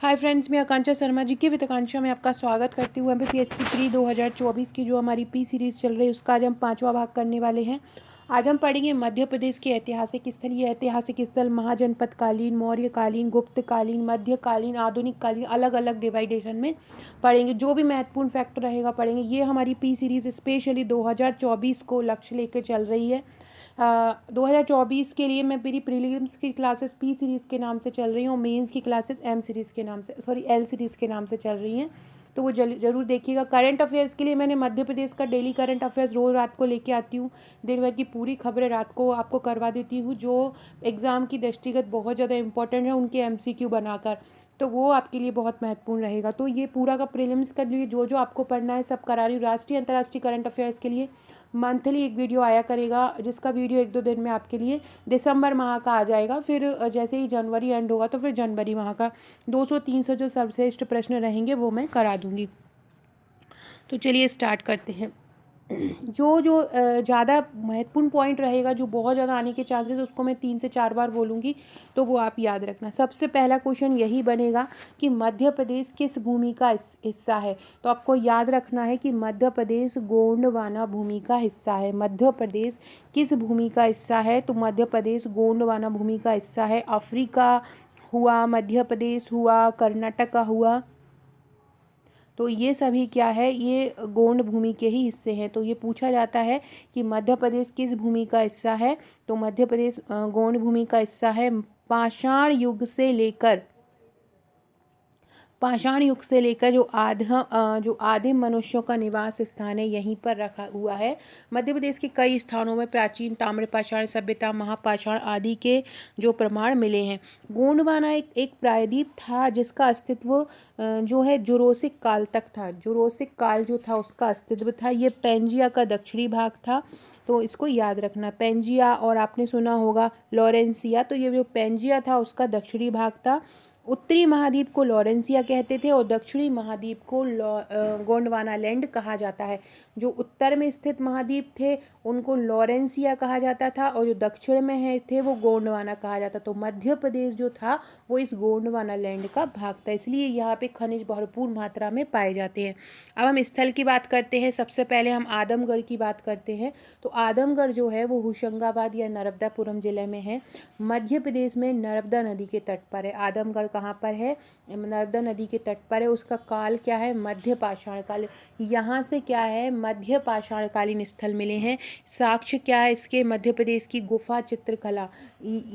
Hi friends, मैं आकांक्षा शर्मा जी की with आकांक्षा में आपका स्वागत करती हूँ। एमपीपीएससी प्री 2024 की जो हमारी पी सीरीज़ चल रही है उसका आज हम 5वां भाग करने वाले हैं। आज हम पढ़ेंगे मध्य प्रदेश के ऐतिहासिक स्थल। ये ऐतिहासिक स्थल महाजनपदकालीन, मौर्यकालीन, गुप्तकालीन, मध्यकालीन, आधुनिक कालीन, अलग अलग डिवाइडेशन में पढ़ेंगे। जो भी महत्वपूर्ण फैक्टर रहेगा पढ़ेंगे। ये हमारी पी सीरीज़ स्पेशली 2024 को लक्ष्य लेकर चल रही है। 2024 के लिए मैं मेरी प्रीलिम्स की क्लासेस पी सीरीज़ के नाम से चल रही हूँ, मेंस की क्लासेस एम सीरीज़ के नाम से एल सीरीज़ के नाम से चल रही हैं। तो वो ज़रूर देखिएगा। करंट अफेयर्स के लिए मैंने मध्य प्रदेश का डेली करंट अफेयर्स रोज़ रात को लेके आती हूँ। दिन भर की पूरी खबरें रात को आपको करवा देती हूँ, जो एग्ज़ाम की दृष्टिगत बहुत ज़्यादा इंपॉर्टेंट है, उनके एमसीक्यू बनाकर। तो वो आपके लिए बहुत महत्वपूर्ण रहेगा। तो ये पूरा का प्रीलिम्स के लिए जो जो आपको पढ़ना है सब करा रही हूँ। राष्ट्रीय अंतर्राष्ट्रीय करंट अफेयर्स के लिए मंथली एक वीडियो आया करेगा, जिसका वीडियो 1-2 दिन में आपके लिए दिसंबर माह का आ जाएगा। फिर जैसे ही जनवरी एंड होगा तो फिर जनवरी माह का 200-300 जो सर्वश्रेष्ठ प्रश्न रहेंगे वो मैं करा दूंगी। तो चलिए स्टार्ट करते हैं। जो जो ज़्यादा महत्वपूर्ण पॉइंट रहेगा, जो बहुत ज़्यादा आने के चांसेस, उसको मैं 3 से 4 बार बोलूँगी, तो वो आप याद रखना। सबसे पहला क्वेश्चन यही बनेगा कि मध्य प्रदेश किस भूमि का हिस्सा है। तो आपको याद रखना है कि मध्य प्रदेश गोंडवाना भूमि का हिस्सा है। मध्य प्रदेश किस भूमि का हिस्सा है? तो मध्य प्रदेश गोंडवाना भूमि का हिस्सा है। अफ्रीका हुआ, मध्य प्रदेश हुआ, कर्नाटक हुआ, तो ये सभी क्या है, ये गोंड भूमि के ही हिस्से हैं। तो ये पूछा जाता है कि मध्य प्रदेश किस भूमि का हिस्सा है। तो मध्य प्रदेश गोंड भूमि का हिस्सा है। पाषाण युग से लेकर जो आदिम मनुष्यों का निवास स्थान है यहीं पर रखा हुआ है। मध्य प्रदेश के कई स्थानों में प्राचीन ताम्रपाषाण सभ्यता, महापाषाण आदि के जो प्रमाण मिले हैं। गोंडवाना एक प्रायद्वीप था जिसका अस्तित्व जो है जुरासिक काल तक था। जुरासिक काल जो था उसका अस्तित्व था। ये पैंजिया का दक्षिणी भाग था। तो इसको याद रखना। पैंजिया, और आपने सुना होगा लॉरेंसिया, तो ये जो पैंजिया था उसका दक्षिणी भाग था। उत्तरी महाद्वीप को लॉरेंसिया कहते थे और दक्षिणी महाद्वीप को गोंडवाना लैंड कहा जाता है। जो उत्तर में स्थित महाद्वीप थे उनको लॉरेंसिया कहा जाता था और जो दक्षिण में है थे वो गोंडवाना कहा जाता। तो मध्य प्रदेश जो था वो इस गोंडवाना लैंड का भाग था, इसलिए यहाँ पे खनिज भरपूर मात्रा में पाए जाते हैं। अब हम स्थल की बात करते हैं। सबसे पहले हम आदमगढ़ की बात करते हैं। तो आदमगढ़ जो है वो होशंगाबाद या नर्मदापुरम जिले में है, मध्य प्रदेश में, नर्मदा नदी के तट पर है। आदमगढ़ कहाँ पर है? नर्मदा नदी के तट पर है। उसका काल क्या है? मध्य पाषाण काल। यहाँ से क्या है, मध्य पाषाणकालीन स्थल मिले हैं। साक्ष्य क्या है इसके? मध्य प्रदेश की गुफा चित्रकला।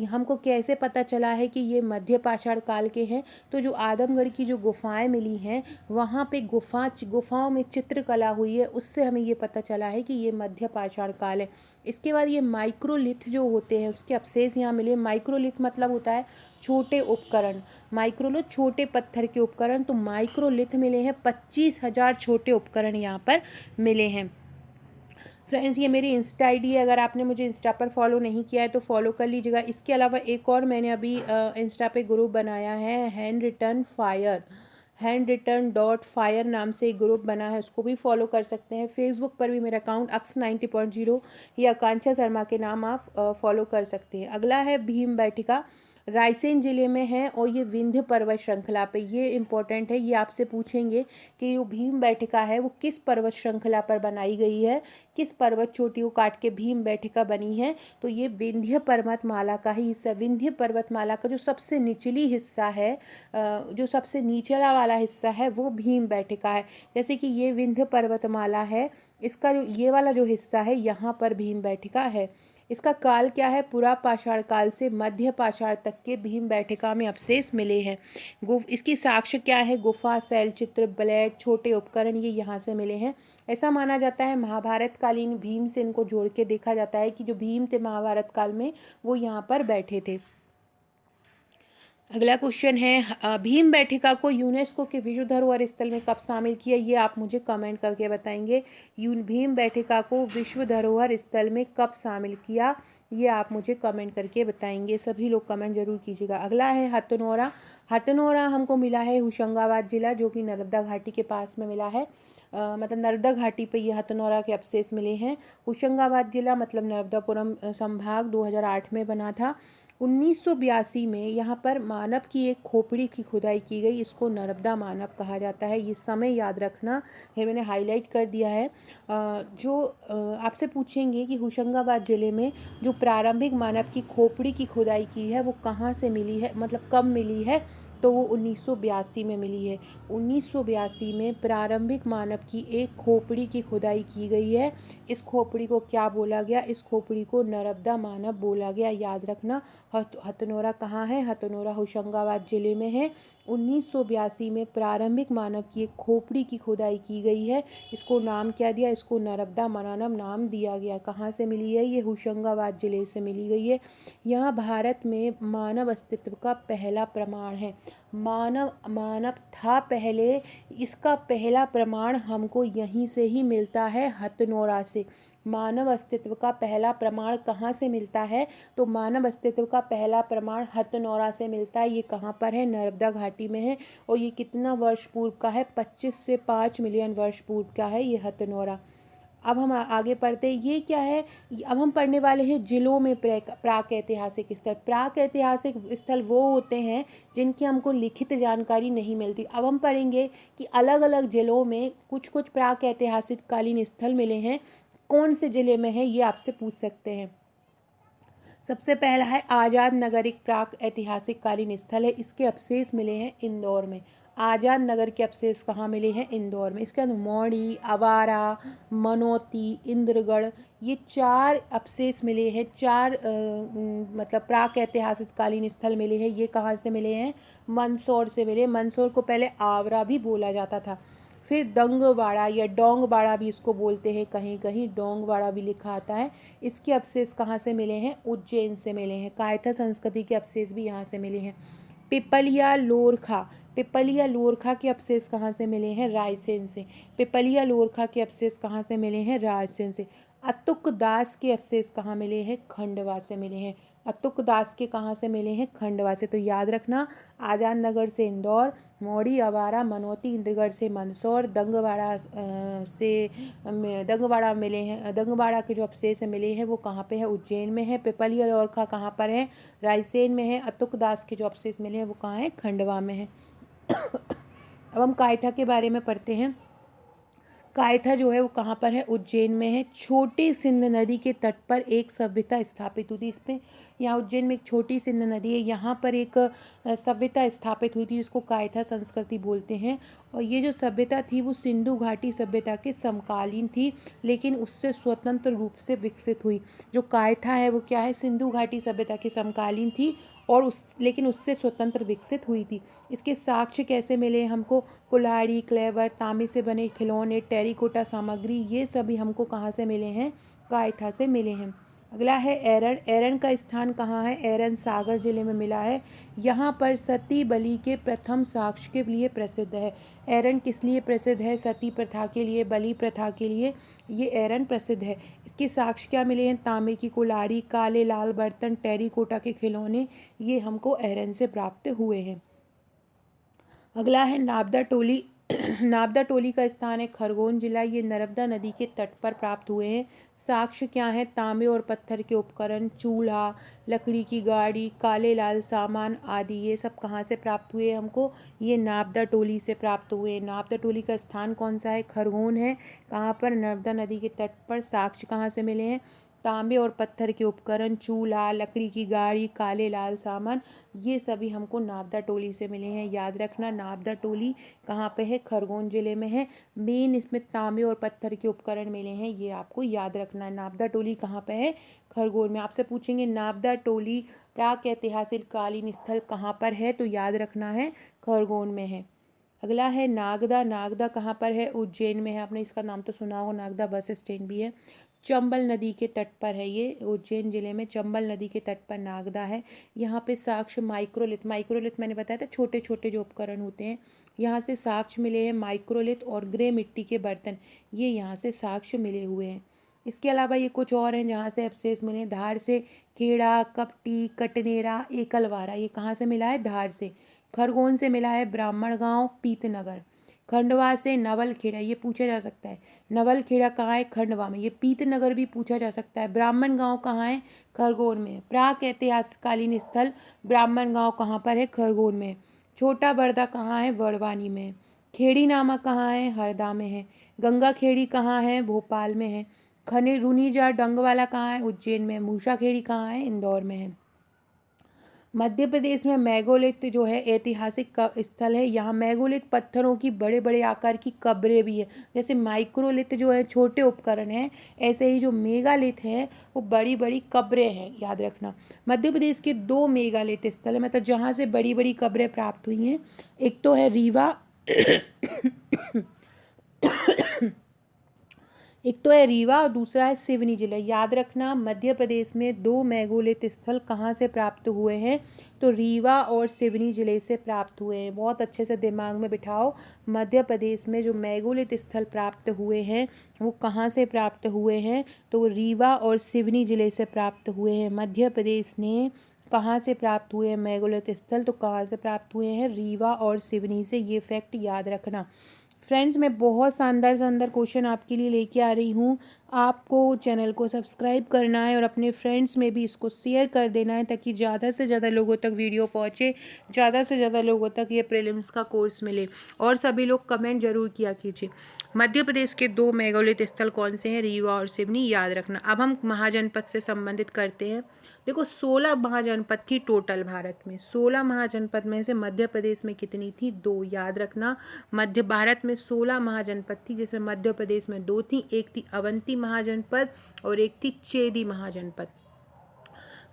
हमको कैसे पता चला है कि ये मध्य पाषाण काल के हैं? तो जो आदमगढ़ की जो गुफाएं मिली हैं वहाँ पे गुफाओं में चित्रकला हुई है, उससे हमें ये पता चला है कि ये मध्य पाषाण काल है। इसके बाद ये माइक्रोलिथ जो होते हैं उसके अवशेष यहाँ मिले। माइक्रोलिथ मतलब होता है छोटे उपकरण। माइक्रोलिथ छोटे पत्थर के उपकरण। तो माइक्रोलिथ मिले हैं 25,000 छोटे उपकरण यहाँ पर मिले हैं। फ्रेंड्स, ये मेरी इंस्टा आईडी है। अगर आपने मुझे इंस्टा पर फॉलो नहीं किया है तो फॉलो कर लीजिएगा। इसके अलावा एक और मैंने अभी इंस्टा पे ग्रुप बनाया है, हैंड रिटन.फायर नाम से एक ग्रुप बना है, उसको भी फॉलो कर सकते हैं। फेसबुक पर भी मेरा अकाउंट अक्स90.0 या आकांक्षा शर्मा के नाम आप फॉलो कर सकते हैं। अगला है भीम बैठिका, रायसेन जिले में है और ये विंध्य पर्वत श्रृंखला पे, ये इंपॉर्टेंट है। ये आपसे पूछेंगे कि जो भीम बैठिका है वो किस पर्वत श्रृंखला पर बनाई गई है, किस पर्वत चोटी को काट के भीम बैठिका बनी है। तो ये विंध्य पर्वतमाला का ही हिस्सा। विंध्य पर्वतमाला का जो सबसे निचली हिस्सा है, जो सबसे निचला वाला हिस्सा है वो भीम बैठिका है। जैसे कि ये विंध्य पर्वतमाला है, इसका जो ये वाला जो हिस्सा है यहाँ पर भीम बैठिका है। इसका काल क्या है? पुरा पाषाण काल से मध्य पाषाण तक के भीम बैठिका में अवशेष मिले हैं। इसकी साक्ष्य क्या है? गुफा, शैल चित्र, ब्लेड, छोटे उपकरण, ये यहाँ से मिले हैं। ऐसा माना जाता है महाभारत कालीन भीम से इनको जोड़ के देखा जाता है कि जो भीम थे महाभारत काल में वो यहाँ पर बैठे थे। अगला क्वेश्चन है, भीम बैठिका को यूनेस्को के विश्व धरोहर स्थल में कब शामिल किया? ये आप मुझे कमेंट करके बताएंगे। भीम बैठिका को विश्व धरोहर स्थल में कब शामिल किया, ये आप मुझे कमेंट करके बताएंगे। सभी लोग कमेंट जरूर कीजिएगा। अगला है हथनोरा। हथनोरा हमको मिला है होशंगाबाद जिला, जो कि नर्मदा घाटी के पास में मिला है। मतलब नर्मदा घाटी पे ये हथनोरा के अवशेष मिले हैं। होशंगाबाद जिला मतलब नर्मदापुरम संभाग 2008 में बना था। 1982 में यहाँ पर मानव की एक खोपड़ी की खुदाई की गई, इसको नर्मदा मानव कहा जाता है। ये समय याद रखना है, मैंने हाईलाइट कर दिया है। आपसे पूछेंगे कि होशंगाबाद ज़िले में जो प्रारंभिक मानव की खोपड़ी की खुदाई की है वो कहाँ से मिली है, मतलब कब मिली है, तो वो 1982 में मिली है। 1982 में प्रारंभिक मानव की एक खोपड़ी की खुदाई की गई है। इस खोपड़ी को क्या बोला गया, इस खोपड़ी को नर्मदा मानव बोला गया, याद रखना। हथनोरा कहाँ है, हथनोरा होशंगाबाद ज़िले में है। 1982 में प्रारंभिक मानव की एक खोपड़ी की खुदाई की गई है। इसको नाम क्या दिया, इसको नर्मदा मानव नाम दिया गया। कहाँ से मिली है, ये होशंगाबाद ज़िले से मिली गई है। यहाँ भारत में मानव अस्तित्व का पहला प्रमाण है। मानव था पहले, इसका पहला प्रमाण हमको यहीं से ही मिलता है, हथनोरा से। मानव अस्तित्व का पहला प्रमाण कहाँ से मिलता है, तो मानव अस्तित्व का पहला प्रमाण हथनोरा से मिलता है। ये कहाँ पर है, नर्मदा घाटी में है। और ये कितना वर्ष पूर्व का है, 25 से 5 मिलियन वर्ष पूर्व का है ये हथनोरा। अब हम आगे पढ़ते हैं, ये क्या है। अब हम पढ़ने वाले हैं जिलों में प्राक ऐतिहासिक स्थल। प्राक ऐतिहासिक स्थल वो होते हैं जिनकी हमको लिखित जानकारी नहीं मिलती। अब हम पढ़ेंगे कि अलग अलग जिलों में कुछ कुछ प्राक ऐतिहासिक कालीन स्थल मिले हैं। कौन से जिले में है ये आपसे पूछ सकते हैं। सबसे पहला है आज़ाद नगर, एक प्राक ऐतिहासिक कालीन स्थल है। इसके अवशेष मिले हैं इंदौर में। आज़ाद नगर के अवशेष कहाँ मिले हैं, इंदौर में। इसके बाद मौड़ी, आवारा, मनोती, इंद्रगढ़, ये 4 अवशेष मिले हैं। 4 मतलब प्राक ऐतिहासिक कालीन स्थल मिले हैं। ये कहाँ से मिले हैं, मंदसौर से मिले। मंदसौर को पहले आवरा भी बोला जाता था। फिर दंगवाड़ा या डोंगवाड़ा भी इसको बोलते हैं, कहीं कहीं डोंगवाड़ा भी लिखा आता है। इसके अवशेष कहाँ से मिले हैं, उज्जैन से मिले हैं। कायथा संस्कृति के अवशेष भी यहाँ से मिले हैं। पिपलिया लोरखा, पिपलिया लोरखा के अवशेष कहाँ से मिले हैं, रायसेन से। पिपलिया लोरखा के अवशेष कहाँ से मिले हैं, रायसेन से। अतुक दास के अवशेष कहाँ मिले हैं, खंडवा से मिले हैं। अतुक दास के कहाँ से मिले हैं, खंडवा से। तो याद रखना, आजाद नगर से इंदौर, मौड़ी, आवारा, मनोती, इंद्रगढ़ से मंदसौर, दंगवाड़ा मिले हैं। दंगवाड़ा के जो अवशेष मिले हैं वो कहाँ पे है, उज्जैन में है। पिपलिया लोरखा कहाँ पर है, रायसेन में है। अतुक दास के जो अवशेष मिले हैं वो कहाँ है, खंडवा में है। अब हम कायथा के बारे में पढ़ते हैं। कायथा जो है वो कहाँ पर है, उज्जैन में है। छोटी सिंध नदी के तट पर एक सभ्यता स्थापित हुई थी। इसमें यहाँ उज्जैन में एक छोटी सिंध नदी है, यहाँ पर एक सभ्यता स्थापित हुई थी जिसको कायथा संस्कृति बोलते हैं। और ये जो सभ्यता थी वो सिंधु घाटी सभ्यता के समकालीन थी, लेकिन उससे स्वतंत्र रूप से विकसित हुई। जो कायथा है वो क्या है, सिंधु घाटी सभ्यता के समकालीन थी और लेकिन उससे स्वतंत्र विकसित हुई थी। इसके साक्ष्य कैसे मिले हमको, कुल्हाड़ी, क्लेवर, तांबे से बने खिलौने, टेरिकोटा सामग्री, ये सभी हमको कहाँ से मिले हैं, कायथा से मिले हैं। अगला है एरन। एरन का स्थान कहाँ है, एरन सागर जिले में मिला है। यहाँ पर सती बलि के प्रथम साक्ष्य के लिए प्रसिद्ध है। एरन किस लिए प्रसिद्ध है, सती प्रथा के लिए, बलि प्रथा के लिए ये एरन प्रसिद्ध है। इसके साक्ष्य क्या मिले हैं, तांबे की कुल्हाड़ी, काले लाल बर्तन, टेरिकोटा के खिलौने, ये हमको एरन से प्राप्त हुए हैं। अगला है नाबदा टोली। नाबदा टोली का स्थान है खरगोन जिला। ये नर्मदा नदी के तट पर प्राप्त हुए हैं। साक्ष्य क्या है, तांबे और पत्थर के उपकरण, चूल्हा, लकड़ी की गाड़ी, काले लाल सामान आदि, ये सब कहाँ से प्राप्त हुए हमको, ये नाबदा टोली से प्राप्त हुए। नाबदा टोली का स्थान कौन सा है, खरगोन है। कहाँ पर, नर्मदा नदी के तट पर। साक्ष्य कहाँ से मिले हैं, तांबे और पत्थर के उपकरण, चूल्हा, लकड़ी की गाड़ी, काले लाल सामान, ये सभी हमको नाबदा टोली से मिले हैं। याद रखना, नाबदा टोली कहाँ पे है, खरगोन जिले में है। मेन इसमें तांबे और पत्थर के उपकरण मिले हैं, ये आपको याद रखना है। नाबदा टोली कहाँ पे है, खरगोन में। आपसे पूछेंगे नाबदा टोली प्राक ऐतिहासिक कालीन स्थल कहाँ पर है, तो याद रखना है खरगोन में है। अगला है नागदा। नागदा कहाँ पर है, उज्जैन में है। आपने इसका नाम तो सुना होगा, नागदा बस स्टैंड भी है। चंबल नदी के तट पर है ये, उज्जैन जिले में चंबल नदी के तट पर नागदा है। यहाँ पे साक्ष्य माइक्रोलिथ, माइक्रोलिथ मैंने बताया था छोटे छोटे जो उपकरण होते हैं, यहाँ से साक्ष्य मिले हैं। माइक्रोलिथ और ग्रे मिट्टी के बर्तन, ये यहाँ से साक्ष्य मिले हुए हैं। इसके अलावा ये कुछ और हैं जहाँ से अवशेष मिले हैं। धार से खेड़ा, कपटी, कटनेरा, एकलवारा, ये कहाँ से मिला है, धार से। खरगोन से मिला है ब्राह्मण गांव, पीतनगर। खंडवा से नवलखेड़ा, ये पूछा जा सकता है। नवलखेड़ा कहाँ है? खंडवा में। ये पीतनगर भी पूछा जा सकता है। ब्राह्मण गांव कहाँ है? खरगोन में। प्राक ऐतिहासिककालीन स्थल ब्राह्मण गांव कहाँ पर है? खरगोन में। छोटा बरदा कहाँ है? बड़वानी में। खेड़ी नामा कहाँ है? हरदा में है। गंगा खेड़ी कहाँ है? भोपाल में है। खने रुनीजा डंगवाला कहाँ है? उज्जैन में। मूसा खेड़ी कहाँ है? इंदौर में है। मध्य प्रदेश में मेगालिथ जो है ऐतिहासिक स्थल है। यहाँ मेगालिथ पत्थरों की बड़े बड़े आकार की कब्रें भी है। जैसे माइक्रोलिथ जो है छोटे उपकरण हैं, ऐसे ही जो मेगालिथ हैं वो बड़ी बड़ी कब्रें हैं, याद रखना। मध्य प्रदेश के 2 मेगालिथ स्थल है, मतलब जहाँ से बड़ी बड़ी कब्रें प्राप्त हुई हैं। एक तो है रीवा एक तो है रीवा और दूसरा है सिवनी जिला। याद रखना, मध्य प्रदेश में 2 मेगालिथ स्थल कहाँ से प्राप्त हुए हैं? तो रीवा और सिवनी जिले से प्राप्त हुए हैं। बहुत अच्छे से दिमाग में बिठाओ, मध्य प्रदेश में जो मेगालिथ स्थल प्राप्त हुए हैं वो कहाँ से प्राप्त हुए हैं? तो रीवा और सिवनी जिले से प्राप्त हुए हैं। मध्य प्रदेश ने कहाँ से प्राप्त हुए हैं मेगालिथ स्थल? तो कहाँ से प्राप्त हुए हैं? रीवा और सिवनी से। ये फैक्ट याद रखना। फ्रेंड्स, मैं बहुत शानदार शानदार क्वेश्चन आपके लिए लेके आ रही हूँ। आपको चैनल को सब्सक्राइब करना है और अपने फ्रेंड्स में भी इसको शेयर कर देना है, ताकि ज़्यादा से ज़्यादा लोगों तक वीडियो पहुँचे, ज़्यादा से ज़्यादा लोगों तक ये प्रीलिम्स का कोर्स मिले। और सभी लोग कमेंट जरूर किया कीजिए। मध्य प्रदेश के 2 मेगालिथ स्थल कौन से हैं? रीवा और सिवनी, याद रखना। अब हम महाजनपद से संबंधित करते हैं। देखो, 16 महाजनपद थी टोटल भारत में। 16 महाजनपद में से मध्य प्रदेश में कितनी थी? 2, याद रखना। मध्य भारत में 16 महाजनपद थी, जिसमें मध्य प्रदेश में 2 थी। एक थी अवंती महाजनपद और एक थी चेदी महाजनपद।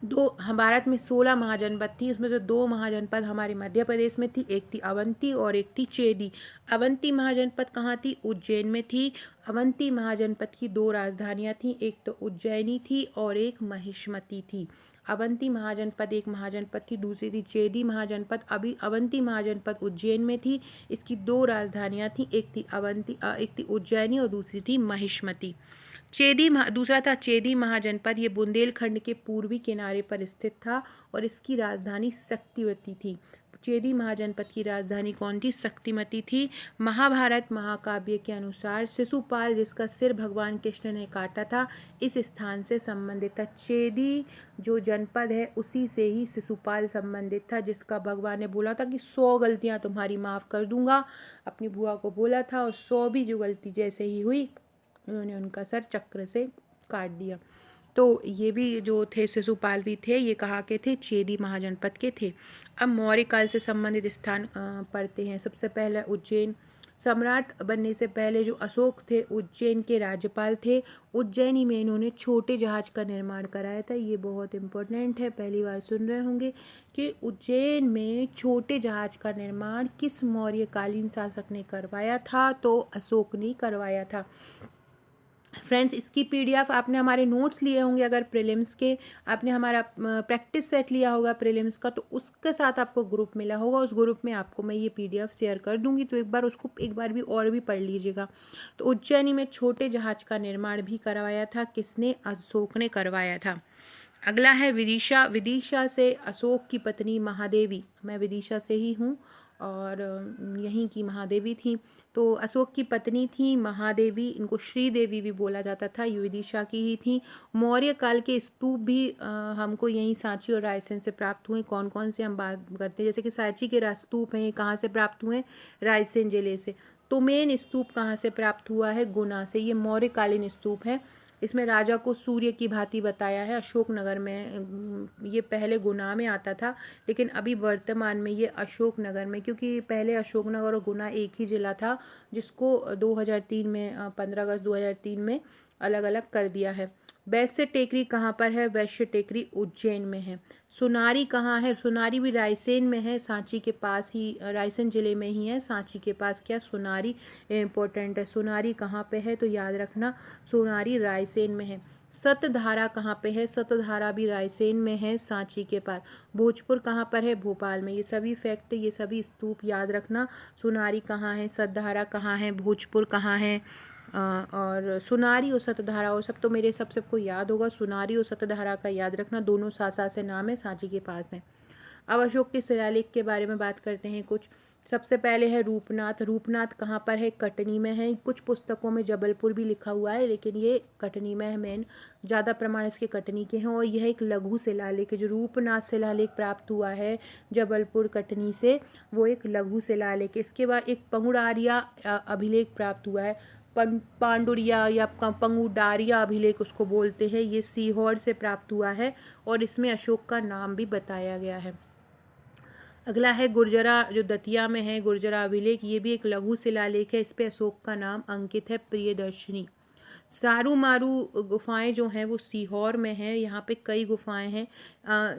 भारत में 16 महाजनपद थी, उसमें से 2 महाजनपद हमारे मध्य प्रदेश में थी। एक थी अवंती और एक थी चेदी। अवंती महाजनपद कहाँ थी? उज्जैन में थी। अवंती महाजनपद की 2 राजधानियाँ थीं, एक तो उज्जैनी थी और एक महिष्मती थी। अवंती महाजनपद एक महाजनपद थी, दूसरी थी चेदी महाजनपद। अभी अवंती महाजनपद उज्जैन में थी। इसकी 2 राजधानियाँ थीं, एक थी उज्जैनी और दूसरी थी महिष्मती। दूसरा था चेदी महाजनपद। ये बुंदेलखंड के पूर्वी किनारे पर स्थित था और इसकी राजधानी शक्तिवती थी। चेदी महाजनपद की राजधानी कौन थी? शक्तिमती थी। महाभारत महाकाव्य के अनुसार शिशुपाल, जिसका सिर भगवान कृष्ण ने काटा था, इस स्थान से संबंधित था। चेदी जो जनपद है उसी से ही शिशुपाल संबंधित था, जिसका भगवान ने बोला था कि 100 गलतियां तुम्हारी माफ़ कर दूंगा। अपनी बुआ को बोला था और 100 भी जो गलती जैसे ही हुई, उन्होंने उनका सर चक्र से काट दिया। तो ये भी जो थे शिशुपाल भी थे, ये कहाँ के थे? चेदी महाजनपद के थे। अब मौर्य काल से संबंधित स्थान पढ़ते हैं। सबसे पहले उज्जैन। सम्राट बनने से पहले जो अशोक थे, उज्जैन के राज्यपाल थे। उज्जैनी में इन्होंने छोटे जहाज का निर्माण कराया था। ये बहुत इम्पोर्टेंट है, पहली बार सुन रहे होंगे कि उज्जैन में छोटे जहाज का निर्माण किस मौर्यकालीन शासक ने करवाया था? तो अशोक ने करवाया था। फ्रेंड्स, इसकी पीडीएफ आपने हमारे नोट्स लिए होंगे, अगर प्रीलिम्स के आपने हमारा प्रैक्टिस सेट लिया होगा प्रीलिम्स का, तो उसके साथ आपको ग्रुप मिला होगा। उस ग्रुप में आपको मैं ये पीडीएफ शेयर कर दूंगी, तो एक बार भी और भी पढ़ लीजिएगा। तो उज्जैनी में छोटे जहाज का निर्माण भी करवाया था। किसने? अशोक ने करवाया था। अगला है विदिशा। विदिशा से अशोक की पत्नी महादेवी, मैं विदिशा से ही हूँ और यहीं की महादेवी थी। तो अशोक की पत्नी थी महादेवी, इनको श्रीदेवी भी बोला जाता था, ये विदिशा की ही थी। मौर्य काल के स्तूप भी हमको यहीं सांची और रायसेन से प्राप्त हुए। कौन कौन से हम बात करते हैं, जैसे कि सांची के स्तूप हैं, कहाँ से प्राप्त हुए? रायसेन जिले से। तुमेन स्तूप कहाँ से प्राप्त हुआ है? गुना से। ये मौर्यकालीन स्तूप है। इसमें राजा को सूर्य की भांति बताया है। अशोकनगर में, ये पहले गुना में आता था, लेकिन अभी वर्तमान में ये अशोकनगर में, क्योंकि पहले अशोकनगर और गुना एक ही जिला था, जिसको 2003 में 15 अगस्त 2003 में अलग अलग कर दिया है। वैश्य टेकरी कहाँ पर है? वैश्य टेकरी उज्जैन में है। सुनारी कहाँ है? सुनारी भी रायसेन में है, सांची के पास ही, रायसेन जिले में ही है, सांची के पास। क्या? सुनारी इम्पोर्टेंट है। सुनारी कहाँ पे है? तो याद रखना, सुनारी रायसेन में है। सतधारा कहाँ पे है? सतधारा भी रायसेन में है, सांची के पास। भोजपुर कहाँ पर है? भोपाल में। ये सभी फैक्ट, ये सभी स्तूप याद रखना। सुनारी कहाँ है? सतधारा कहाँ है? भोजपुर कहाँ है? और सुनारी और सतधारा, और सब तो मेरे सबको याद होगा। सुनारी और सतधारा का याद रखना, दोनों साथ साथ से नाम है, सांची के पास है। अब अशोक के शिलालेख के बारे में बात करते हैं कुछ। सबसे पहले है रूपनाथ। रूपनाथ कहाँ पर है? कटनी में है। कुछ पुस्तकों में जबलपुर भी लिखा हुआ है, लेकिन ये कटनी में है मेन, ज़्यादा प्रमाण इसके कटनी के हैं। और यह एक लघु शिलालेख है। जो रूपनाथ शिलालेख प्राप्त हुआ है जबलपुर कटनी से, वो एक लघु शिलालेख। इसके बाद एक पंगुड़ारिया अभिलेख प्राप्त हुआ है। पांडुरिया या पंगुडारिया अभिलेख उसको बोलते हैं। ये सीहोर से प्राप्त हुआ है और इसमें अशोक का नाम भी बताया गया है। अगला है गुर्जरा, जो दतिया में है, गुर्जरा अभिलेख। ये भी एक लघु शिलालेख है। इस पे अशोक का नाम अंकित है, प्रियदर्शनी। सारू मारू गुफाएं जो हैं वो सीहोर में हैं। यहाँ पे कई गुफाएं हैं।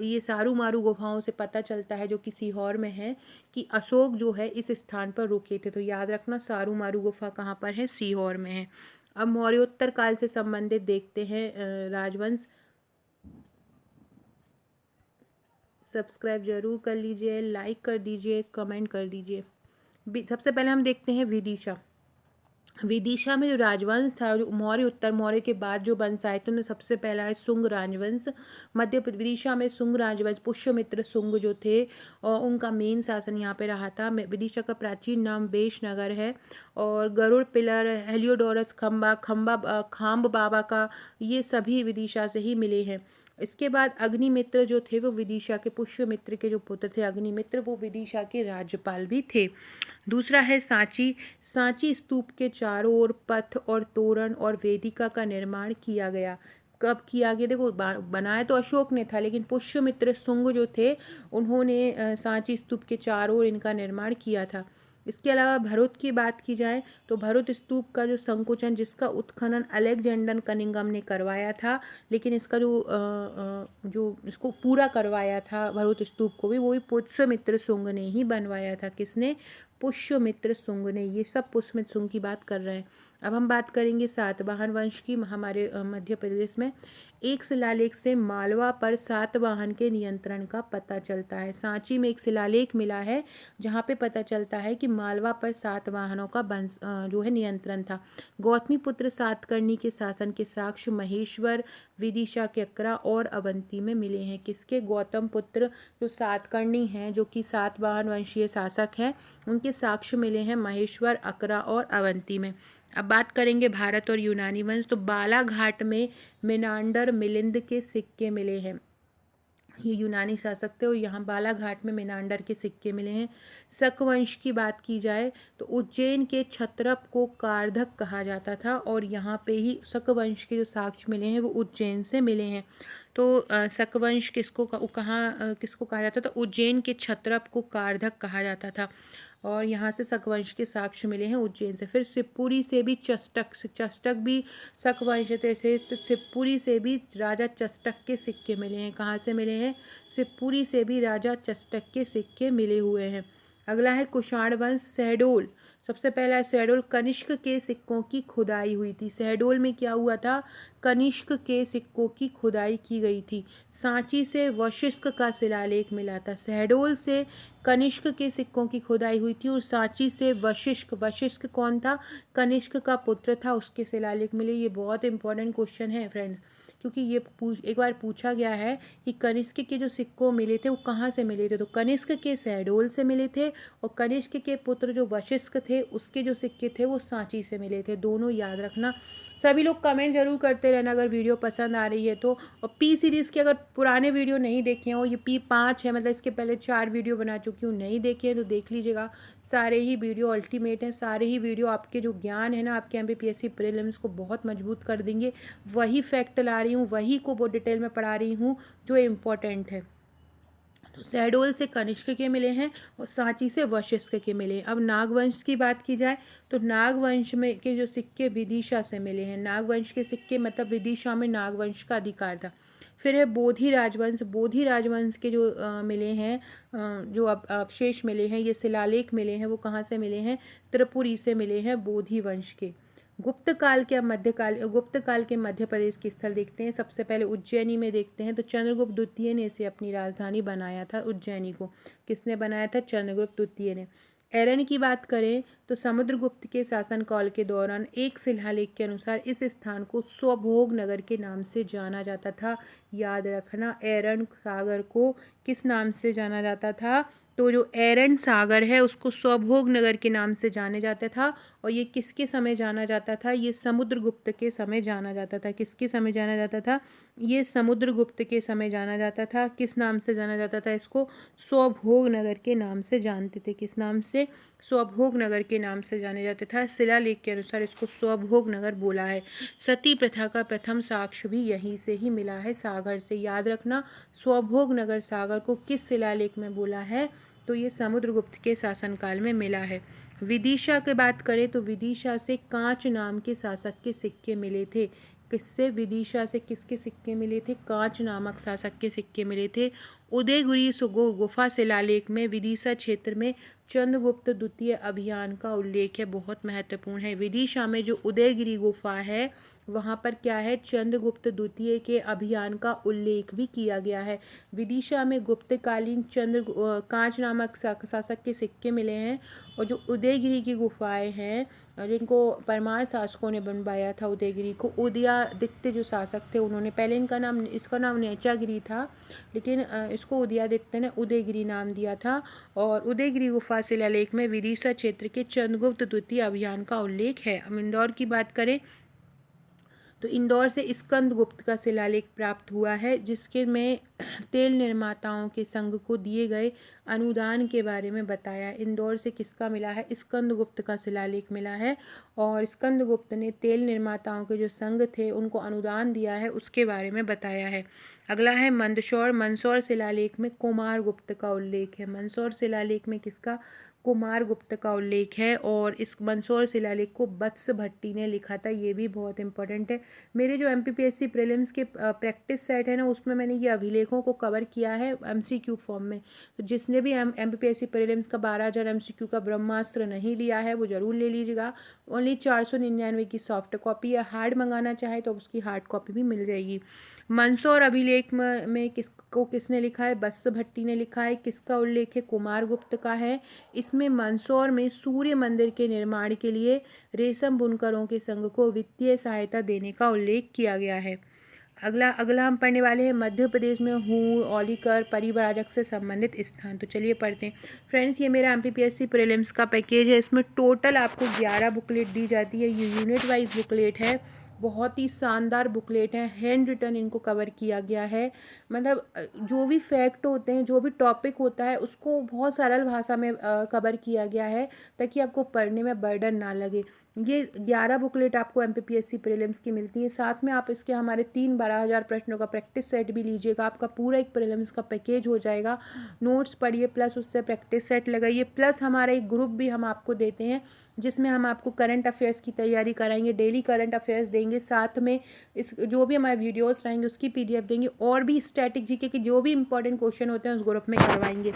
ये सारू मारू गुफाओं से पता चलता है, जो कि सीहोर में है, कि अशोक जो है इस स्थान पर रुके थे। तो याद रखना, सारू मारू गुफा कहाँ पर है? सीहोर में है। अब मौर्योत्तर काल से संबंधित देखते हैं राजवंश। सब्सक्राइब जरूर कर लीजिए, लाइक कर दीजिए, कमेंट कर दीजिए। सबसे पहले हम देखते हैं विदिशा। विदिशा में जो राजवंश था, जो मौर्य, उत्तर मौर्य के बाद जो वंश आए थे, उनमें सबसे पहला है शुंग राजवंश। विदिशा में शुंग राजवंश, पुष्यमित्र शुंग जो थे, और उनका मेन शासन यहाँ पे रहा था। विदिशा का प्राचीन नाम बेशनगर है। और गरुड़ पिलर, हेलियोडोरस खंबा, खाम्ब बाबा का, ये सभी विदिशा से ही मिले हैं। इसके बाद अग्निमित्र जो थे वो विदिशा के, पुष्यमित्र के जो पुत्र थे अग्निमित्र, वो विदिशा के राज्यपाल भी थे। दूसरा है सांची। सांची स्तूप के चारों ओर पथ और तोरण और वेदिका का निर्माण किया गया। कब किया गया? देखो, बनाया तो अशोक ने था, लेकिन पुष्यमित्र शुंग जो थे, उन्होंने सांची स्तूप के चारों ओर इनका निर्माण किया था। इसके अलावा भरुच की बात की जाए तो भरुच स्तूप का जो संकुचन, जिसका उत्खनन अलेक्जेंडर कनिंघम ने करवाया था, लेकिन इसका जो इसको पूरा करवाया था भरुच स्तूप को भी, वो भी पुष्यमित्र शुंग ने ही बनवाया था। किसने? पुष्यमित्र शुंग ने। ये सब पुष्यमित्र शुंग की बात कर रहे हैं। अब हम बात करेंगे सातवाहन वंश की। हमारे मध्य प्रदेश में एक शिलालेख से मालवा पर सातवाहन के नियंत्रण का पता चलता है। सांची में एक शिलालेख मिला है जहाँ पे पता चलता है कि मालवा पर सातवाहनों का जो है नियंत्रण था। गौतमी पुत्र सातकर्णी के शासन के साक्ष्य महेश्वर, विदिशा के अकरा और अवंती में मिले हैं। किसके? गौतम पुत्र जो सातकर्णी हैं, जो कि सातवाहन वंशीय शासक हैं, उनके साक्ष्य मिले हैं महेश्वर, अकरा और अवंती में। अब बात करेंगे भारत और यूनानी वंश। तो बालाघाट में मिनांडर मिलिंद के सिक्के मिले हैं। ये यूनानी शासक थे और यहाँ बालाघाट में मिनांडर के सिक्के मिले हैं। शक वंश की बात की जाए तो उज्जैन के क्षत्रप को कारधक कहा जाता था, और यहाँ पे ही शक वंश के जो साक्ष्य मिले हैं वो उज्जैन से मिले हैं। तो शक वंश किसको कहा जाता था? उज्जैन के क्षत्रप को कारधक कहा जाता था, और यहाँ से शक वंश के साक्ष्य मिले हैं उज्जैन से। फिर शिवपुरी से भी चष्टक भी शक वंश थे। तो शिवपुरी से भी राजा चष्टक के सिक्के मिले हैं। कहाँ से मिले हैं? शिवपुरी से भी राजा चष्टक के सिक्के मिले हुए हैं। अगला है कुषाण वंश, शहडोल। सबसे पहला शहडोल, कनिष्क के सिक्कों की खुदाई हुई थी। शहडोल में क्या हुआ था? कनिष्क के सिक्कों की खुदाई की गई थी। सांची से वशिष्ठ का शिलालेख मिला था। शहडोल से कनिष्क के सिक्कों की खुदाई हुई थी, और सांची से वशिष्ठ कौन था? कनिष्क का पुत्र था, उसके शिलालेख मिले। ये बहुत इंपॉर्टेंट क्वेश्चन है फ्रेंड्स, क्योंकि ये एक बार पूछा गया है कि कनिष्क के जो सिक्कों मिले थे वो कहाँ से मिले थे। तो कनिष्क के शहडोल से मिले थे, और कनिष्क के पुत्र जो वशिष्ठ थे उसके जो सिक्के थे वो सांची से मिले थे। दोनों याद रखना। सभी लोग कमेंट जरूर करते रहना अगर वीडियो पसंद आ रही है तो। और पी सीरीज़ के अगर पुराने वीडियो नहीं देखे हो, ये P5 है, मतलब इसके पहले 4 वीडियो बना चुकी हूँ, नहीं देखे हैं तो देख लीजिएगा। सारे ही वीडियो अल्टीमेट हैं। सारे ही वीडियो आपके जो ज्ञान है ना, आपके MPPSC प्रीलिम्स को बहुत मजबूत कर देंगे। वही फैक्ट ला रही हूँ, वही को बहुत डिटेल में पढ़ा रही हूँ जो इम्पोर्टेंट है। तो शहडोल से कनिष्क के मिले हैं और सांची से वशिष्ठ के मिले हैं। अब नागवंश की बात की जाए तो नागवंश में के जो सिक्के विदिशा से मिले हैं। नागवंश के सिक्के मतलब विदिशा में नागवंश का अधिकार था। फिर है बोधि राजवंश। बोधि राजवंश के जो मिले हैं, जो अवशेष मिले हैं, ये शिलालेख मिले हैं, वो कहाँ से मिले हैं? त्रिपुरी से मिले हैं, बोधि वंश के। गुप्त काल के मध्य प्रदेश के स्थल देखते हैं। सबसे पहले उज्जैनी में देखते हैं। तो चंद्रगुप्त द्वितीय ने इसे अपनी राजधानी बनाया था, उज्जैनी को। किसने बनाया था? चंद्रगुप्त द्वितीय ने। एरन की बात करें तो समुद्रगुप्त के शासनकाल के दौरान एक शिलालेख के अनुसार इस स्थान को स्वभोग नगर के नाम से जाना जाता था। याद रखना, एरन सागर को किस नाम से जाना जाता था? तो जो एरन सागर है उसको स्वभोग नगर के नाम से जाने जाता था। और ये किसके समय जाना जाता था? ये समुद्रगुप्त के समय जाना जाता था। किसके समय जाना जाता था? ये समुद्रगुप्त के समय जाना जाता था। किस नाम से जाना जाता था इसको? स्वभोग नगर के नाम से जानते थे। किस नाम से? स्वभोग नगर के नाम से जाने जाता था। शिलालेख के अनुसार इसको स्वभोग नगर बोला है। सती प्रथा का प्रथम साक्ष्य भी यहीं से ही मिला है, सागर से। याद रखना, स्वभोग नगर सागर को किस शिलालेख में बोला है? तो ये समुद्रगुप्त के शासनकाल में मिला है। विदिशा की बात करें तो विदिशा से कांच नाम के शासक के सिक्के मिले थे। किससे? विदिशा से किसके सिक्के मिले थे? कांच नामक शासक के सिक्के मिले थे। उदयगिरी गुफा शिलालेख में विदिशा क्षेत्र में चंद्रगुप्त द्वितीय अभियान का उल्लेख है, बहुत महत्वपूर्ण है। विदिशा में जो उदयगिरी गुफा है वहाँ पर क्या है? चंद्रगुप्त द्वितीय के अभियान का उल्लेख भी किया गया है। विदिशा में गुप्तकालीन कांच नामक शासक के सिक्के मिले हैं। और जो उदयगिरी की गुफाएं हैं जिनको परमार शासकों ने बनवाया था, उदयगिरी को उदयादित्य जो शासक थे उन्होंने, पहले इसका नाम नेचागिरी था, लेकिन इसको उदयादित्य ने उदयगिरी नाम दिया था। और उदयगिरी गुफा शिलालेख में विदिशा क्षेत्र के चंद्रगुप्त द्वितीय अभियान का उल्लेख है। अब इंदौर की बात करें तो इंदौर से स्कंदगुप्त का शिलालेख प्राप्त हुआ है, जिसके में तेल निर्माताओं के संघ को दिए गए अनुदान के बारे में बताया। इंदौर से किसका मिला है? स्कंदगुप्त का शिलालेख मिला है। और स्कंदगुप्त ने तेल निर्माताओं के जो संघ थे उनको अनुदान दिया है, उसके बारे में बताया है। अगला है मंदसौर। मंदसौर शिलालेख में कुमारगुप्त का उल्लेख है। मंदसौर शिलालेख में किसका? कुमारगुप्त का उल्लेख है। और इस मंदसौर शिलालेख को वत्स भट्टी ने लिखा था, ये भी बहुत इंपॉर्टेंट है। मेरे जो MPPSC प्रीलिम्स के प्रैक्टिस सेट है ना, उसमें मैंने ये अभिलेखों को कवर किया है MCQ फॉर्म में। तो जिसने भी MPPSC प्रीलिम्स का 12,000 MCQ का ब्रह्मास्त्र नहीं लिया है वो ज़रूर ले लीजिएगा। ओनली 499 की सॉफ्ट कॉपी या हार्ड मंगाना चाहे तो उसकी हार्ड कॉपी भी मिल जाएगी। मंदसौर अभिलेख में किसने लिखा है? वत्स भट्टी ने लिखा है। किसका उल्लेख है? कुमारगुप्त का है। इसमें मंदसौर में सूर्य मंदिर के निर्माण के लिए रेशम बुनकरों के संघ को वित्तीय सहायता देने का उल्लेख किया गया है। अगला हम पढ़ने वाले हैं मध्य प्रदेश में हूँ औलीकर परिव्राजक से संबंधित स्थान। तो चलिए पढ़ते हैं। फ्रेंड्स, ये मेरा MPPSC प्रीलिम्स का पैकेज है। इसमें टोटल आपको 11 बुकलेट दी जाती है। ये यूनिट वाइज बुकलेट है, बहुत ही शानदार बुकलेट है। हैंड रिटन इनको कवर किया गया है। मतलब जो भी फैक्ट होते हैं, जो भी टॉपिक होता है, उसको बहुत सरल भाषा में कवर किया गया है, ताकि आपको पढ़ने में बर्डन ना लगे। ये 11 बुकलेट आपको MPPSC प्रीलिम्स की मिलती है। साथ में आप इसके हमारे 3 12,000 प्रश्नों का प्रैक्टिस सेट भी लीजिएगा। आपका पूरा एक प्रीलिम्स का पैकेज हो जाएगा। नोट्स पढ़िए प्लस उससे प्रैक्टिस सेट लगाइए, प्लस हमारा एक ग्रुप भी हम आपको देते हैं जिसमें हम आपको करंट अफेयर्स की तैयारी कराएंगे, डेली करंट अफेयर्स देंगे, साथ में इस जो भी हमारे वीडियोस रहेंगे उसकी PDF देंगे, और भी स्टैटिक GK के जो भी इंपॉर्टेंट क्वेश्चन होते हैं उस ग्रुप में करवाएंगे।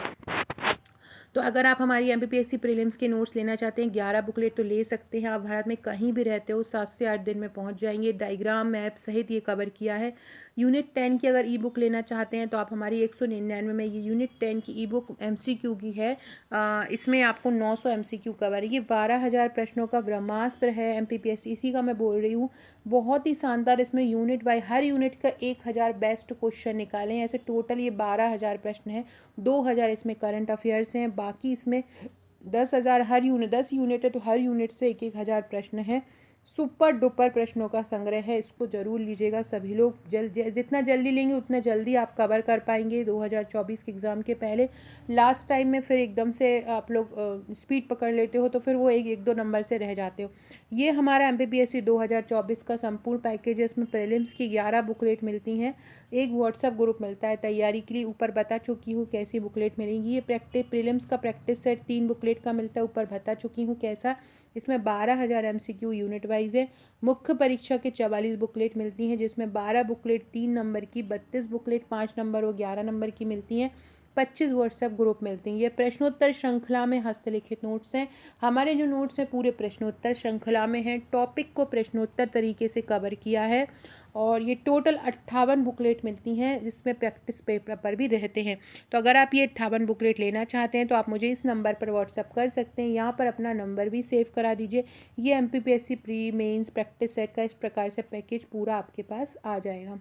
तो अगर आप हमारी MPPSC प्रीलिम्स के नोट्स लेना चाहते हैं, 11 बुकलेट तो ले सकते हैं। आप भारत में कहीं भी रहते हो 7 से 8 दिन में पहुंच जाएंगे। डायग्राम मैप सहित ये कवर किया है। यूनिट 10 की अगर ई बुक लेना चाहते हैं तो आप हमारी 199 में, ये यूनिट 10 की ई बुक MCQ की है। इसमें आपको 900 MCQ कवर है। ये 12,000 प्रश्नों का ब्रह्मास्त्र है MPPSC, इसी का मैं बोल रही हूँ। बहुत ही शानदार। इसमें यूनिट बाय हर यूनिट का 1,000 बेस्ट क्वेश्चन निकाले हैं। ऐसे टोटल ये 12,000 प्रश्न हैं। 2,000 इसमें करंट अफेयर्स हैं, बाकी इसमें 10,000 हर यूनिट, 10 यूनिट है तो हर यूनिट से 1,000 प्रश्न हैं। सुपर डुपर प्रश्नों का संग्रह है, इसको ज़रूर लीजिएगा सभी लोग। जितना जल्दी लेंगे उतना जल्दी आप कवर कर पाएंगे 2024 के एग्ज़ाम के पहले। लास्ट टाइम में फिर एकदम से आप लोग स्पीड पकड़ लेते हो तो फिर वो एक दो नंबर से रह जाते हो। ये हमारा MPPSC 2024 का संपूर्ण पैकेज है। इसमें प्रीलिम्स की 11 बुकलेट मिलती हैं, एक व्हाट्सएप ग्रुप मिलता है तैयारी के लिए, ऊपर बता चुकी हूँ कैसी बुकलेट मिलेंगी। ये प्रीलिम्स का प्रैक्टिस सेट 3 बुकलेट का मिलता है, ऊपर बता चुकी हूँ कैसा। इसमें 12,000 MCQ यूनिट वाइज है। मुख्य परीक्षा के 44 बुकलेट मिलती हैं, जिसमें 12 बुकलेट 3 नंबर की, 32 बुकलेट 5 नंबर और 11 नंबर की मिलती हैं। 25 व्हाट्सएप ग्रुप मिलती हैं। ये प्रश्नोत्तर श्रृंखला में हस्तलिखित नोट्स हैं। हमारे जो नोट्स हैं पूरे प्रश्नोत्तर श्रृंखला में हैं, टॉपिक को प्रश्नोत्तर तरीके से कवर किया है। और ये टोटल 58 बुकलेट मिलती हैं, जिसमें प्रैक्टिस पेपर भी रहते हैं। तो अगर आप ये 58 बुकलेट लेना चाहते हैं तो आप मुझे इस नंबर पर व्हाट्सअप कर सकते हैं। यहाँ पर अपना नंबर भी सेव करा दीजिए। ये MPPSC pre mains practice set का इस प्रकार से पैकेज पूरा आपके पास आ जाएगा।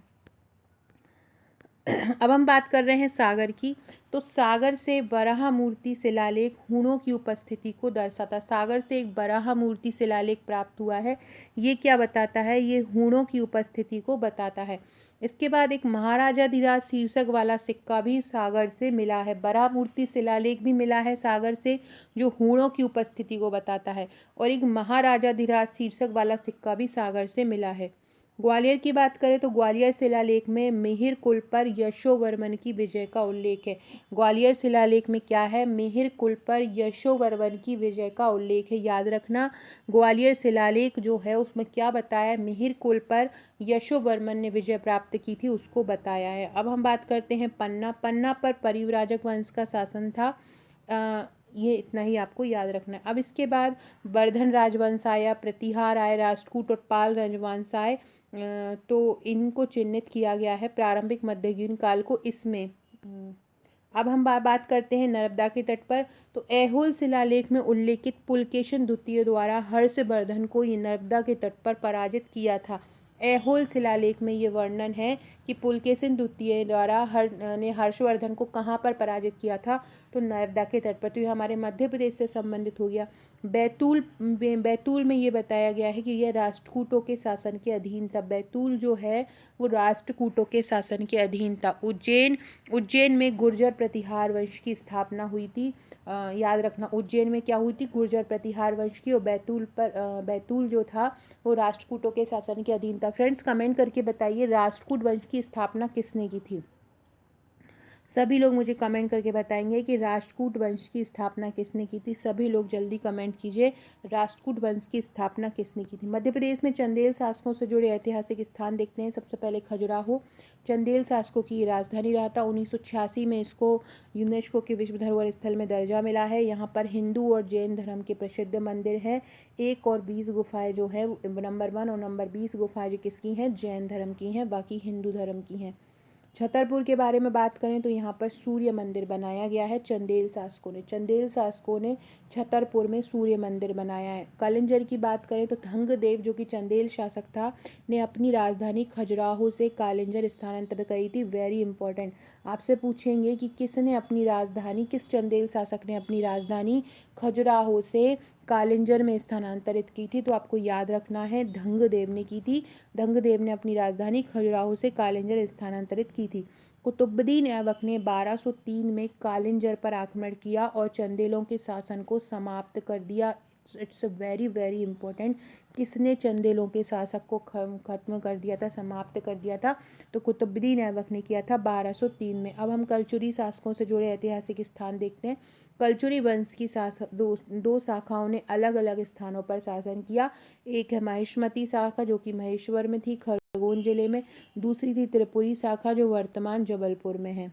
अब हम बात कर रहे हैं सागर की। तो सागर से वराह मूर्ति शिलालेख हूणों की उपस्थिति को दर्शाता। सागर से एक वराह मूर्ति शिलालेख प्राप्त हुआ है। ये क्या बताता है? ये हूणों की उपस्थिति को बताता है। इसके बाद एक महाराजाधिराज शीर्षक वाला सिक्का भी सागर से मिला है। वराह मूर्ति शिलालेख भी मिला है सागर से, जो हूणों की उपस्थिति को बताता है, और एक महाराजाधिराज शीर्षक वाला सिक्का भी सागर से मिला है। ग्वालियर की बात करें तो ग्वालियर शिलालेख में मिहिर कुल पर यशोवर्मन की विजय का उल्लेख है। ग्वालियर शिलालेख में क्या है? मिहिर कुल पर यशोवर्मन की विजय का उल्लेख है। याद रखना, ग्वालियर शिलालेख जो है उसमें क्या बताया? मिहिर कुल पर यशोवर्मन ने विजय प्राप्त की थी, उसको बताया है। अब हम बात करते हैं पन्ना। पन्ना पर परिव्राजक वंश का शासन था। ये इतना ही आपको याद रखना है। अब इसके बाद वर्धन राजवंश आया, प्रतिहार आए, राष्ट्रकूट और पाल राजवंश आए। तो इनको चिन्हित किया गया है प्रारंभिक मध्ययुगीन काल को इसमें। अब हम बात करते हैं नर्मदा के तट पर। तो ऐहोल शिलालेख में उल्लेखित पुलकेशिन द्वितीय द्वारा हर्षवर्धन को ये नर्मदा के तट पर पराजित किया था। ऐहोल शिलालेख में ये वर्णन है कि पुलकेशिन द्वितीय द्वारा हर्षवर्धन को कहाँ पर पराजित किया था? तो नर्मदा के तट पर। तो ये हमारे मध्य प्रदेश से संबंधित हो गया। बैतूल में ये बताया गया है कि यह राष्ट्रकूटों के शासन के अधीन था। बैतूल जो है वो राष्ट्रकूटों के शासन के अधीन था। उज्जैन में गुर्जर प्रतिहार वंश की स्थापना हुई थी। याद रखना, उज्जैन में क्या हुई थी? गुर्जर प्रतिहार वंश की। और बैतूल जो था वो राष्ट्रकूटों के शासन के अधीन था। फ्रेंड्स, कमेंट करके बताइए राष्ट्रकूट वंश की स्थापना किसने की थी? सभी लोग मुझे कमेंट करके बताएंगे कि राष्ट्रकूट वंश की स्थापना किसने की थी। सभी लोग जल्दी कमेंट कीजिए, राष्ट्रकूट वंश की स्थापना किसने की थी। मध्य प्रदेश में चंदेल शासकों से जुड़े ऐतिहासिक स्थान देखते हैं। सबसे पहले खजुराहो चंदेल शासकों की राजधानी रहा था। 1986 में इसको यूनेस्को के विश्व धरोहर स्थल में दर्जा मिला है। यहाँ पर हिंदू और जैन धर्म के प्रसिद्ध मंदिर हैं। 1 और 20 गुफाएँ जो हैं, नंबर 1 और नंबर 20 गुफाएँ जो किसकी हैं? जैन धर्म की हैं, बाकी हिंदू धर्म की हैं। छतरपुर के बारे में बात करें तो यहाँ पर सूर्य मंदिर बनाया गया है चंदेल शासकों ने छतरपुर में सूर्य मंदिर बनाया है। कलिंजर की बात करें तो धंगदेव जो कि चंदेल शासक था ने अपनी राजधानी खजुराहो से कालिंजर स्थानांतरित करी थी। वेरी इंपॉर्टेंट, आपसे पूछेंगे कि किस चंदेल शासक ने अपनी राजधानी खजुराहो से कालिंजर में स्थानांतरित की थी? तो आपको याद रखना है, धंगदेव ने की थी। धंगदेव ने अपनी राजधानी खजुराहो से कालिंजर स्थानांतरित की थी। कुतुबुद्दीन ऐबक ने 1203 में कालिंजर पर आक्रमण किया और चंदेलों के शासन को समाप्त कर दिया। It's a very very important, किसने चंदेलों के शासक को खत्म कर दिया था, समाप्त कर दिया था? तो कुतुबुद्दीन ऐबक ने किया था 1203 में। अब हम कलचुरी शासकों से जुड़े ऐतिहासिक स्थान देखते हैं। कलचुरी वंश की दो शाखाओं ने अलग अलग स्थानों पर शासन किया। एक है महिष्मती शाखा जो कि महेश्वर में थी, खरगोन जिले में। दूसरी थी त्रिपुरी शाखा जो वर्तमान जबलपुर में है।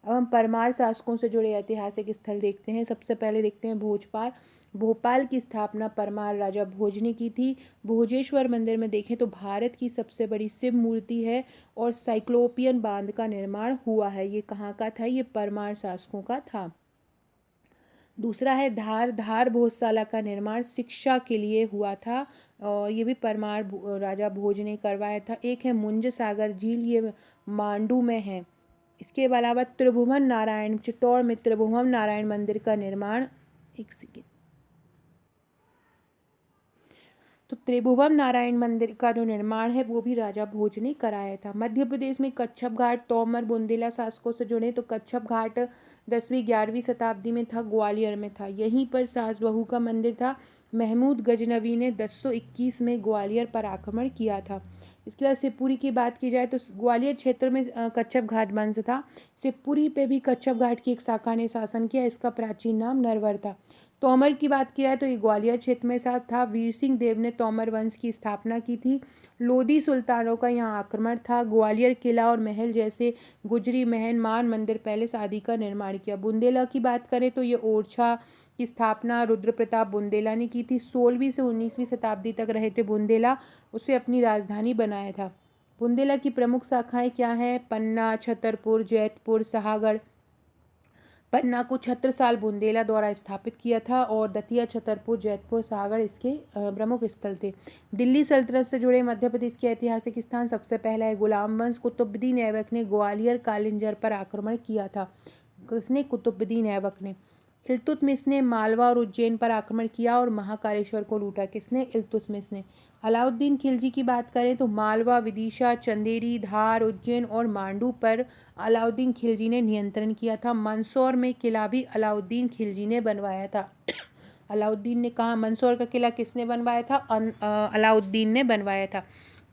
अब हम परमार शासकों से जुड़े ऐतिहासिक स्थल देखते हैं। सबसे पहले देखते हैं भोजपाल। भोपाल की स्थापना परमार राजा भोज ने की थी। भोजेश्वर मंदिर में देखें तो भारत की सबसे बड़ी शिव मूर्ति है और साइक्लोपियन बांध का निर्माण हुआ है। ये कहाँ का था? ये परमार शासकों का था। दूसरा है धार भोजशाला का निर्माण शिक्षा के लिए हुआ था और ये भी परमार राजा भोज ने करवाया था। एक है मुंज सागर झील, ये मांडू में है। इसके अलावा त्रिभुवन नारायण, चित्तौड़ में त्रिभुवन नारायण मंदिर का निर्माण, एक सेकेंड, तो त्रिभुवन नारायण मंदिर का जो निर्माण है वो भी राजा भोज ने कराया था। मध्य प्रदेश में कच्छप घाट तोमर बुंदेला शासकों से जुड़े। तो कच्छप घाट 10वीं-11वीं शताब्दी में था, ग्वालियर में था। यहीं पर सास बहू का मंदिर था। महमूद गजनवी ने 1021 में ग्वालियर पर आक्रमण किया था। इसके बाद शिवपुरी की बात की जाए तो ग्वालियर क्षेत्र में कच्छप घाट वंश था। शिवपुरी पे भी कच्छप घाट की एक शाखा ने शासन किया। इसका प्राचीन नाम नरवर था। तोमर की बात किया तो ये ग्वालियर क्षेत्र में साथ था। वीर सिंह देव ने तोमर वंश की स्थापना की थी। लोधी सुल्तानों का यहाँ आक्रमण था। ग्वालियर किला और महल जैसे गुजरी महल मान मंदिर पैलेस आदि का निर्माण किया। बुंदेला की बात करें तो ये ओरछा की स्थापना रुद्र प्रताप बुंदेला ने की थी। 16वीं से 19वीं शताब्दी तक रहे थे बुंदेला, उसे अपनी राजधानी बनाया था। बुंदेला की प्रमुख शाखाएं क्या हैं? पन्ना, छतरपुर, जैतपुर, सहागढ़। पन्ना को 76 साल बुंदेला द्वारा स्थापित किया था और दतिया, छतरपुर, जैतपुर, सागर इसके प्रमुख स्थल थे। दिल्ली सल्तनत से जुड़े मध्य प्रदेश के ऐतिहासिक स्थान सबसे पहला है गुलाम वंश। कुतुबुद्दीन ऐबक ने ग्वालियर कालिंजर पर आक्रमण किया था। किसने? कुतुबुद्दीन ऐबक ने। इल्तुतमिश ने मालवा और उज्जैन पर आक्रमण किया और महाकालेश्वर को लूटा। किसने? इल्तुतमिश ने। अलाउद्दीन खिलजी की बात करें तो मालवा, विदिशा, चंदेरी, धार, उज्जैन और मांडू पर अलाउद्दीन खिलजी ने नियंत्रण किया था। मंदसौर में किला भी अलाउद्दीन खिलजी ने बनवाया था। अलाउद्दीन ने कहा मंदसौर का किला किसने बनवाया था? अलाउद्दीन ने बनवाया था।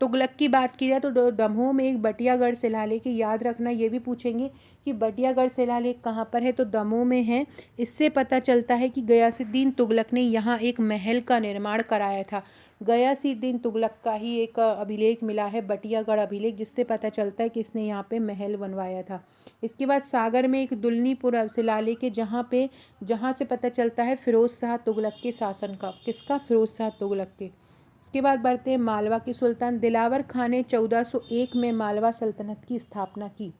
तुगलक की बात की जाए तो दमोह में एक बटियागढ़ शिलालेख, याद रखना ये भी पूछेंगे कि बटियागढ़ शिलालेख कहाँ पर है, तो दमोह में है। इससे पता चलता है कि गयासुद्दीन तुगलक ने यहाँ एक महल का निर्माण कराया था। गयासुद्दीन तुगलक का ही एक अभिलेख मिला है, बटियागढ़ अभिलेख, जिससे पता चलता है कि इसने यहाँ पे महल बनवाया था। इसके बाद सागर में एक दुलनीपुर शिलालेख है, जहाँ से पता चलता है फिरोज शाह तुगलक के शासन का। किसका? फिरोज शाह तुगलक के। इसके बाद बढ़ते हैं मालवा के सुल्तान। दिलावर खान ने 1401 में मालवा सल्तनत की स्थापना की।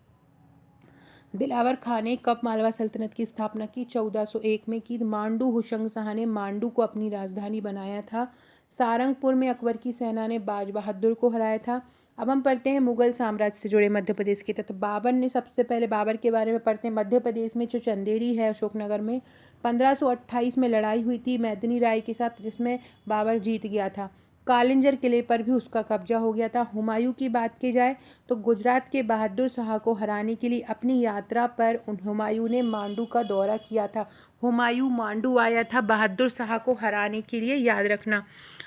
दिलावर खान ने कब मालवा सल्तनत की स्थापना की? 1401 में की। मांडू हुशंग शाह ने मांडू को अपनी राजधानी बनाया था। सारंगपुर में अकबर की सेना ने बाज बहादुर को हराया था। अब हम पढ़ते हैं मुगल साम्राज्य से जुड़े मध्य प्रदेश के तत्व। बाबर ने सबसे पहले बाबर के बारे में पढ़ते हैं। मध्य प्रदेश में जो चंदेरी है अशोकनगर में 1528 में लड़ाई हुई थी मैदनी राय के साथ, जिसमें बाबर जीत गया था। कालिंजर किले पर भी उसका कब्जा हो गया था। हुमायूं की बात की जाए तो गुजरात के बहादुर शाह को हराने के लिए अपनी यात्रा पर हुमायूं ने मांडू का दौरा किया था। हुमायूं मांडू आया था बहादुर शाह को हराने के लिए, याद रखना।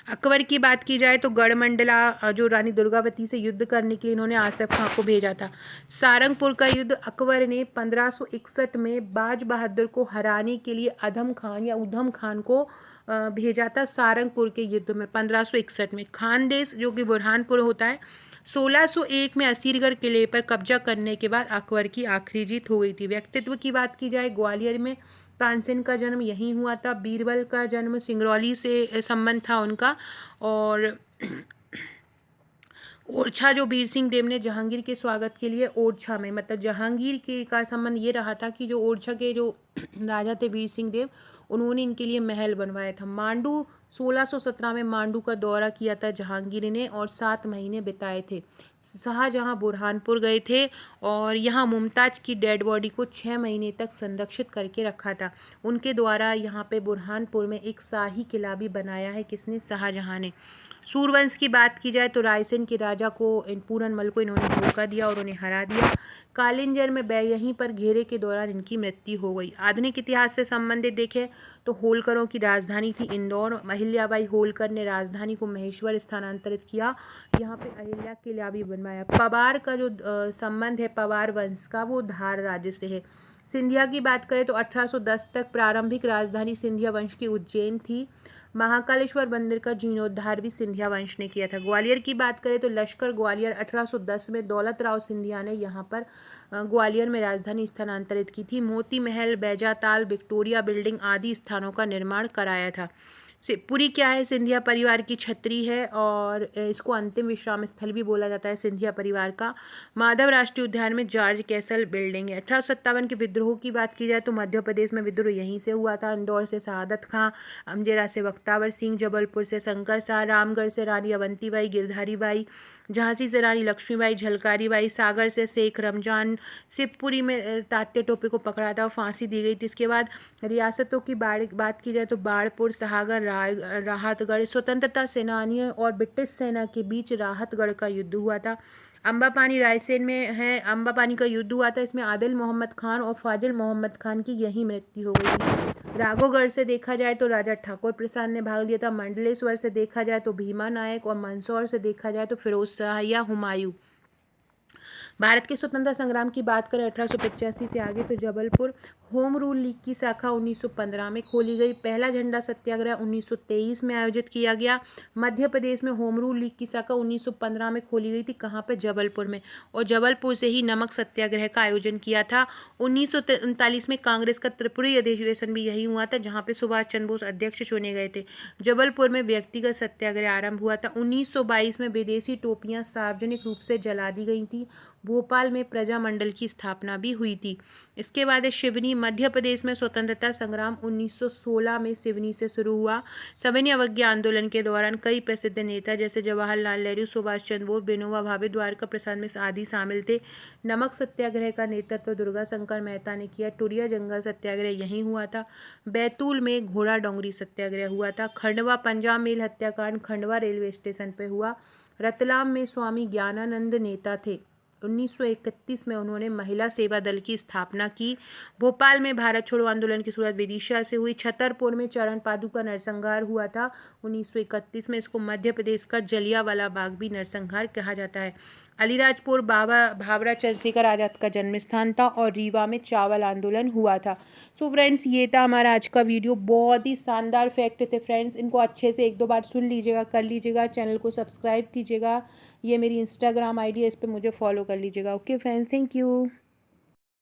अकबर की बात की जाए तो गढ़मंडला जो रानी दुर्गावती से युद्ध करने के लिए इन्होंने आसिफ खां को भेजा था। सारंगपुर का युद्ध अकबर ने 1561 में बाज बहादुर को हराने के लिए अधम खान या उधम खान को भेजा था। सारंगपुर के युद्ध में 1561 में। खानदेश जो कि बुरहानपुर होता है, 1601 में असीरगढ़ किले पर कब्जा करने के बाद अकबर की आखिरी जीत हो गई थी। व्यक्तित्व की बात की जाए, ग्वालियर में तानसेन का जन्म यहीं हुआ था। बीरबल का जन्म सिंगरौली से संबंध था उनका। और ओरछा जो वीर सिंह देव ने जहांगीर के स्वागत के लिए ओरछा में, मतलब जहांगीर के का संबंध ये रहा था कि जो ओरछा के जो राजा थे वीर सिंह देव, उन्होंने इनके लिए महल बनवाया था। मांडू 1617 में मांडू का दौरा किया था जहांगीर ने और 7 महीने बिताए थे। शाहजहां बुरहानपुर गए थे और यहाँ मुमताज की डेड बॉडी को 6 महीने तक संरक्षित करके रखा था। उनके द्वारा यहाँ पे बुरहानपुर में एक शाही किला भी बनाया है। किसने? शाहजहां ने। सूरवंश की बात की जाए तो रायसेन के राजा को पूरनमल को इन्होंने धोखा दिया और उन्हें हरा दिया। कालिंजर में यहीं पर घेरे के दौरान इनकी मृत्यु हो गई। आधुनिक इतिहास से संबंधित देखें तो होलकरों की राजधानी थी इंदौर। अहिल्याबाई होलकर ने राजधानी को महेश्वर स्थानांतरित किया। यहाँ पे अहिल्या किला भी बनवाया। पवार का जो संबंध है पवार वंश का, वो धार राज्य से है। सिंधिया की बात करें तो 1810 तक प्रारंभिक राजधानी सिंधिया वंश की उज्जैन थी। महाकालेश्वर मंदिर का जीर्णोद्धार भी सिंधिया वंश ने किया था। ग्वालियर की बात करें तो लश्कर ग्वालियर 1810 में दौलत राव सिंधिया ने यहाँ पर ग्वालियर में राजधानी स्थानांतरित की थी। मोती महल, बैजाताल, विक्टोरिया बिल्डिंग आदि स्थानों का निर्माण कराया था। शिवपुरी क्या है? सिंधिया परिवार की छत्री है और इसको अंतिम विश्राम स्थल भी बोला जाता है सिंधिया परिवार का। माधव राष्ट्रीय उद्यान में जॉर्ज कैसल बिल्डिंग है। 1857 के विद्रोह की बात की जाए तो मध्य प्रदेश में विद्रोह यहीं से हुआ था। इंदौर से शहादत खां, अमजेरा से बख्तावर सिंह, जबलपुर से शंकर शाह, रामगढ़ से रानी अवंतीबाई, गिरधारी बाई, झांसी से रानी लक्ष्मीबाई, झलकारी बाई, सागर से शेख रमजान, शिवपुरी में तात्या टोपे को पकड़ा था और फांसी दी गई थी। इसके बाद रियासतों की बात की जाए तो बाढ़पुर, सहागर, राहतगढ़। स्वतंत्रता सेनानियों और ब्रिटिश सेना के बीच राहतगढ़ का युद्ध हुआ था। अम्बापानी रायसेन में है। अम्बापानी का युद्ध हुआ था, इसमें आदिल मोहम्मद खान और फाजिल मोहम्मद खान की यही मृत्यु हो गई थी। राघोगढ़ से देखा जाए तो राजा ठाकुर प्रसाद ने भाग लिया था। मंडलेश्वर से देखा जाए तो भीमा नायक और मंदसौर से देखा जाए तो फिरोज शाह या हुमायूं। भारत के स्वतंत्रता संग्राम की बात करें 1885 से आगे तो जबलपुर होम रूल लीग की शाखा 1915 में खोली गई। पहला झंडा सत्याग्रह 1923 में आयोजित किया गया। मध्य प्रदेश में होम रूल लीग की शाखा 1915 में खोली गई थी। कहाँ पे? जबलपुर में। और जबलपुर से ही नमक सत्याग्रह का आयोजन किया था। 1939 में कांग्रेस का त्रिपुरी अधिवेशन भी यही हुआ था, जहाँ पे सुभाष चंद्र बोस अध्यक्ष चुने गए थे। जबलपुर में व्यक्तिगत सत्याग्रह आरंभ हुआ था। 1922 में विदेशी टोपियां सार्वजनिक रूप से जला दी गई थी। भोपाल में प्रजामंडल की स्थापना भी हुई थी। इसके बाद है सिवनी। मध्य प्रदेश में स्वतंत्रता संग्राम 1916 में सिवनी से शुरू हुआ। सविनय अवज्ञा आंदोलन के दौरान कई प्रसिद्ध नेता जैसे जवाहरलाल नेहरू, सुभाष चंद्र बोस, विनोबा भावे, द्वारका प्रसाद मिश्र आदि शामिल थे। नमक सत्याग्रह का नेतृत्व दुर्गा शंकर मेहता ने किया। टुरिया जंगल सत्याग्रह यहीं हुआ था। बैतूल में घोड़ा डोंगरी सत्याग्रह हुआ था। खंडवा पंजाब मेल हत्याकांड खंडवा रेलवे स्टेशन पर हुआ। रतलाम में स्वामी ज्ञानानंद नेता थे। 1931 में उन्होंने महिला सेवा दल की स्थापना की। भोपाल में भारत छोड़ो आंदोलन की शुरुआत विदिशा से हुई। छतरपुर में चरण पादुका नरसंहार हुआ था 1931 में। इसको मध्य प्रदेश का जलियांवाला बाग भी नरसंहार कहा जाता है। अलीराजपुर बाबा भावरा चंद्रशेखर आजाद का जन्म स्थान था और रीवा में चावल आंदोलन हुआ था। सो फ्रेंड्स, ये था हमारा आज का वीडियो। बहुत ही शानदार फैक्ट थे फ्रेंड्स, इनको अच्छे से एक दो बार सुन लीजिएगा, कर लीजिएगा। चैनल को सब्सक्राइब कीजिएगा। ये मेरी इंस्टाग्राम आईडी है, इस पर मुझे फॉलो कर लीजिएगा। Okay friends, thank you.